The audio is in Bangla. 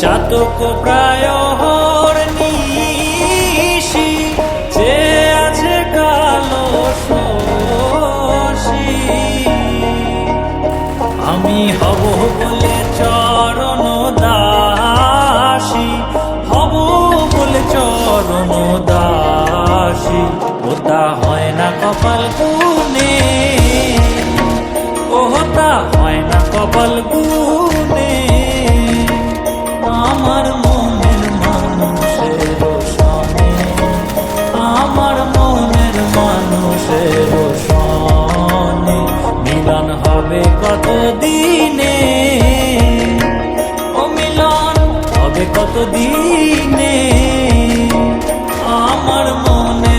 চাতক প্রায় নিশি যে আছে কালো শশী। আমি হব বলে চরণ দাসী, হব বলে চরণ দাসী, ওটা হয় না কপাল গুনে, ওটা হয় না কপাল গুনে। আমার মনের মানুষের সনে, আমার মনের মানুষের সনে মিলন হবে কত দিনে, ও মিলন হবে কত দিনে। আমার মনে